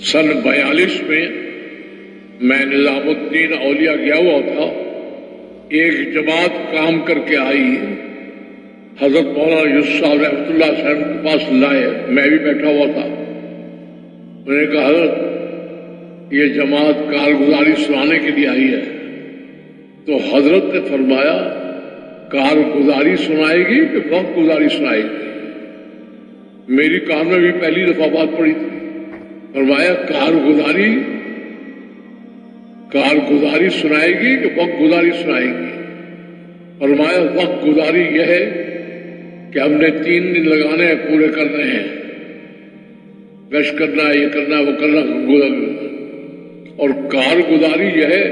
سن 42 میں میں نظام الدین اولیاء گیا ہوا تھا. ایک جماعت کام کر کے آئی, حضرت مولانا یوسف صاحب رحمۃ اللہ صاحب کے پاس لائے. میں بھی بیٹھا ہوا تھا. انہوں نے کہا حضرت یہ جماعت کارگزاری سنانے کے لیے آئی ہے. تو حضرت نے فرمایا کارگزاری سنائے گی کہ وقت گزاری سنائے گی؟ میری کان میں بھی پہلی دفعہ بات پڑی تھی. فرمایا کارگزاری سنائے گی کہ وقت گزاری سنائے گی؟ فرمایا وقت گزاری یہ ہے کہ ہم نے 3 دن لگانے ہیں, پورے کرنے ہیں, گشت کرنا ہے, یہ کرنا ہے, وہ کرنا. اور کارگزاری یہ ہے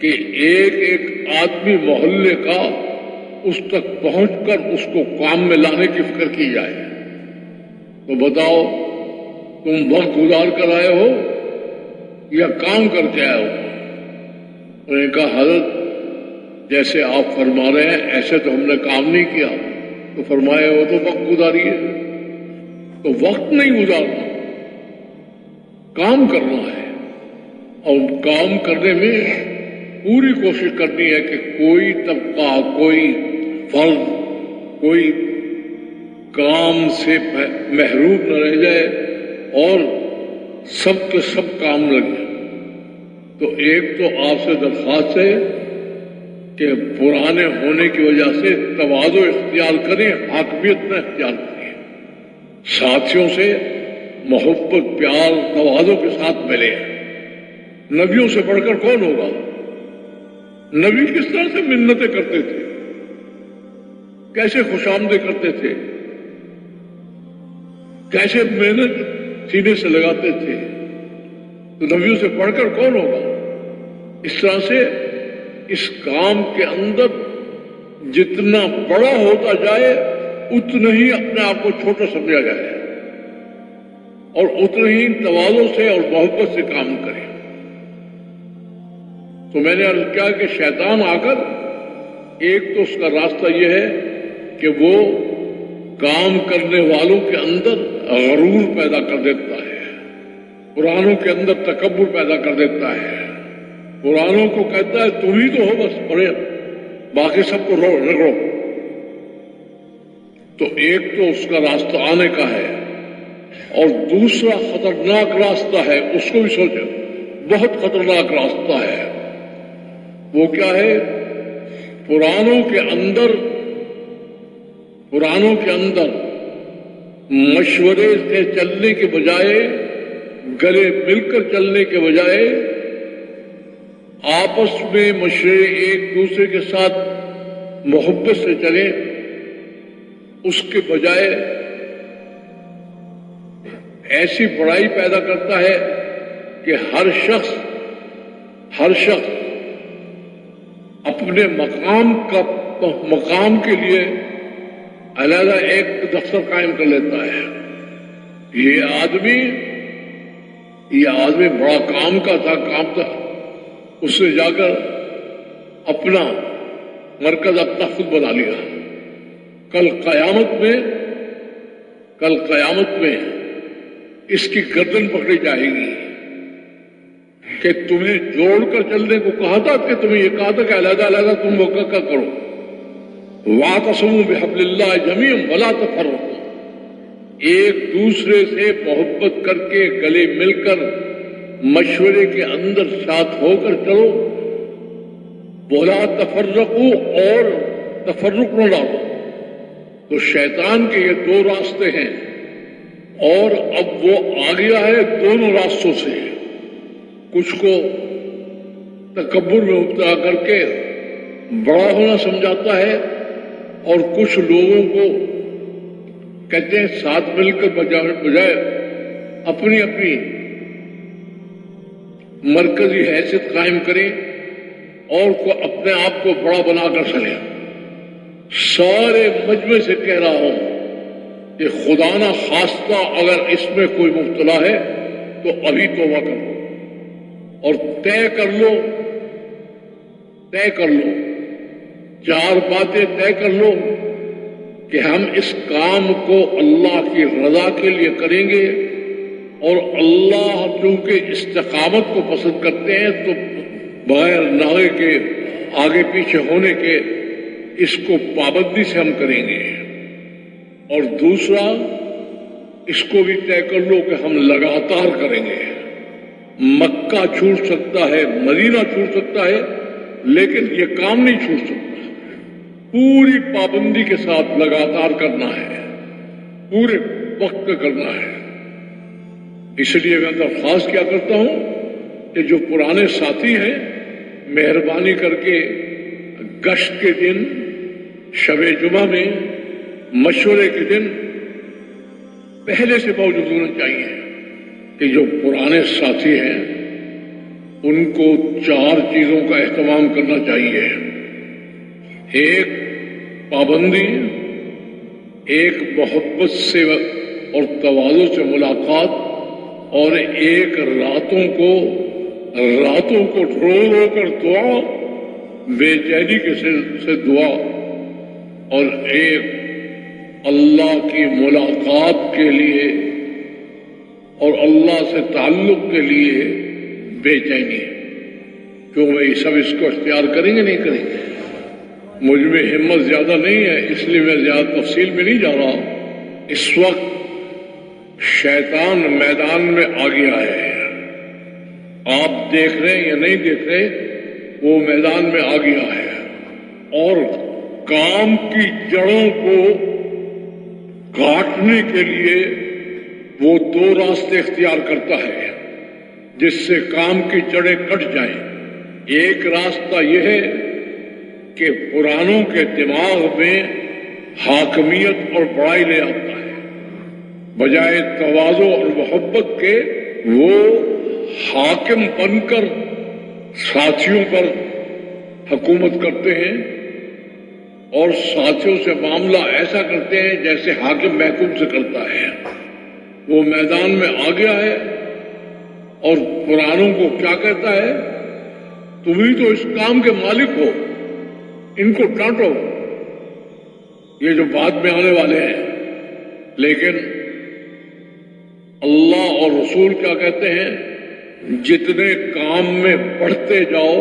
کہ ایک ایک آدمی محلے کا اس تک پہنچ کر اس کو کام میں لانے کی فکر کی جائے. تو بتاؤ تم وقت گزار کر آئے ہو یا کام کر کے آئے ہو؟ انہوں نے کہا حضرت جیسے آپ فرما رہے ہیں ایسے تو ہم نے کام نہیں کیا. تو فرمایا وہ تو وقت گزاری ہے. تو وقت نہیں گزارنا, کام کرنا ہے. اور کام کرنے میں پوری کوشش کرنی ہے کہ کوئی طبقہ, کوئی فرد, کوئی کام سے محروم نہ رہ جائے اور سب کے سب کام لگے. تو ایک تو آپ سے درخواست ہے کہ پرانے ہونے کی وجہ سے تواضع اختیار کریں, حاکمیت نہ اختیار کریں. ساتھیوں سے محبت, پیار, تواضع کے ساتھ ملے. نبیوں سے بڑھ کر کون ہوگا؟ نبی کس طرح سے منتیں کرتے تھے, کیسے خوش آمدید کرتے تھے, کیسے محنت سینے سے لگاتے تھے. تو نبیوں سے بڑھ کر کون ہوگا؟ اس طرح سے اس کام کے اندر جتنا بڑا ہوتا جائے اتنا ہی اپنے آپ کو چھوٹا سمجھا جائے اور اتنا ہی تواضع سے اور محبت سے کام کرے. تو میں نے عرض کیا کہ شیطان آ کر ایک تو اس کا راستہ یہ ہے کہ وہ کام کرنے والوں کے اندر غرور پیدا کر دیتا ہے, پرانوں کے اندر تکبر پیدا کر دیتا ہے. پرانوں کو کہتا ہے تم ہی تو ہو بس بڑے, باقی سب کو رگڑو. تو ایک تو اس کا راستہ آنے کا ہے, اور دوسرا خطرناک راستہ ہے, اس کو بھی سوچو, بہت خطرناک راستہ ہے. وہ کیا ہے؟ پرانوں کے اندر مشورے سے چلنے کے بجائے, گلے مل کر چلنے کے بجائے, آپس میں مشورے ایک دوسرے کے ساتھ محبت سے چلیں, اس کے بجائے ایسی بڑائی پیدا کرتا ہے کہ ہر شخص اپنے مقام کے لیے علیحدہ ایک دفتر قائم کر لیتا ہے. یہ آدمی بڑا کام تھا, اس نے جا کر اپنا مرکز اپنا خود بنا لیا. کل قیامت میں اس کی گردن پکڑی جائے گی کہ تمہیں جوڑ کر چلنے کو کہا تھا, کہ تمہیں یہ کہا تھا کہ علیحدہ تم موقع کا کرو. وَاعْتَصِمُوا بِحَبْلِ اللَّهِ جَمِيعًا وَلَا تَفَرَّقُوا. ایک دوسرے سے محبت کر کے گلے مل کر مشورے کے اندر ساتھ ہو کر چلو. وَلَا تَفَرَّقُوا, اور تفرق نہ ڈالو. تو شیطان کے یہ 2 راستے ہیں, اور اب وہ آ گیا ہے دونوں راستوں سے. کچھ کو تکبر میں مبتلا کر کے بڑا ہونا سمجھاتا ہے, اور کچھ لوگوں کو کہتے ہیں ساتھ مل کر بجائے اپنی مرکزی حیثیت قائم کریں اور اپنے آپ کو بڑا بنا کر چلیں. سارے مجمع سے کہہ رہا ہوں کہ خدا نہ خواستہ اگر اس میں کوئی مبتلا ہے تو ابھی توبہ کرو اور طے کر لو, 4 باتیں طے کر لو کہ ہم اس کام کو اللہ کی رضا کے لیے کریں گے, اور اللہ چونکہ استقامت کو پسند کرتے ہیں تو بغیر ناغے کے آگے پیچھے ہونے کے اس کو پابندی سے ہم کریں گے. اور دوسرا اس کو بھی طے کر لو کہ ہم لگاتار کریں گے. مکہ چھوٹ سکتا ہے، مدینہ چھوٹ سکتا ہے، لیکن یہ کام نہیں چھوٹ سکتا. پوری پابندی کے ساتھ لگاتار کرنا ہے، پورے وقت پہ کرنا ہے. اس لیے میں درخواست کیا کرتا ہوں کہ جو پرانے ساتھی ہیں مہربانی کر کے گشت کے دن، شب جمعہ میں، مشورے کے دن پہلے سے موجود ہونا چاہیے. کہ جو پرانے ساتھی ہیں ان کو 4 چیزوں کا اہتمام کرنا چاہیے. ایک پابندی، ایک محبت سے اور تواضع سے ملاقات، اور ایک راتوں کو رو رو کر دعا، بے چینی سے دعا، اور ایک اللہ کی ملاقات کے لیے اور اللہ سے تعلق کے لیے بے چینی. کیوں بھائی سب اس کو اختیار کریں گے نہیں کریں گے؟ مجھ میں ہمت زیادہ نہیں ہے، اس لیے میں زیادہ تفصیل میں نہیں جا رہا. اس وقت شیطان میدان میں آ گیا ہے. آپ دیکھ رہے ہیں یا نہیں دیکھ رہے، وہ میدان میں آ گیا ہے اور کام کی جڑوں کو کاٹنے کے لیے وہ 2 راستے اختیار کرتا ہے جس سے کام کی جڑیں کٹ جائیں. ایک راستہ یہ ہے کہ پرانوں کے دماغ میں حاکمیت اور بڑائی لے آتا ہے، بجائے تواضع اور محبت کے وہ حاکم بن کر ساتھیوں پر حکومت کرتے ہیں اور ساتھیوں سے معاملہ ایسا کرتے ہیں جیسے حاکم محکوم سے کرتا ہے. وہ میدان میں آ گیا ہے اور پرانوں کو کیا کہتا ہے، تم ہی تو اس کام کے مالک ہو، ان کو ڈانٹو. یہ جو بعد میں آنے والے ہیں. لیکن اللہ اور رسول کیا کہتے ہیں، جتنے کام میں بڑھتے جاؤ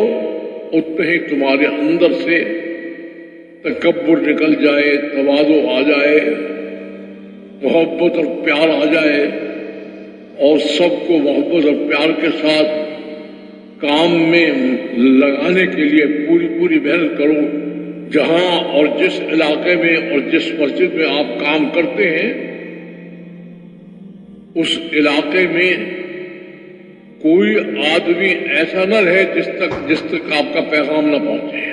اتنے ہی تمہارے اندر سے تکبر نکل جائے، تواضع آ جائے، محبت اور پیار آ جائے، اور سب کو محبت اور پیار کے ساتھ کام میں لگانے کے لیے پوری محنت کرو. جہاں اور جس علاقے میں اور جس مسجد میں آپ کام کرتے ہیں اس علاقے میں کوئی آدمی ایسا نہ رہے جس تک آپ کا پیغام نہ پہنچے.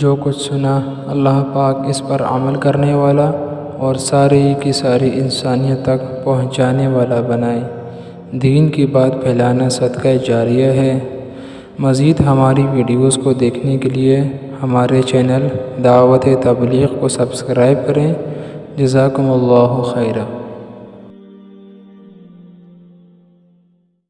جو کچھ سنا اللہ پاک اس پر عمل کرنے والا اور ساری کی ساری انسانیت تک پہنچانے والا بنائے. دین کی بات پھیلانا صدقہ جاریہ ہے. مزید ہماری ویڈیوز کو دیکھنے کے لیے ہمارے چینل دعوت تبلیغ کو سبسکرائب کریں. جزاکم اللہ خیرہ.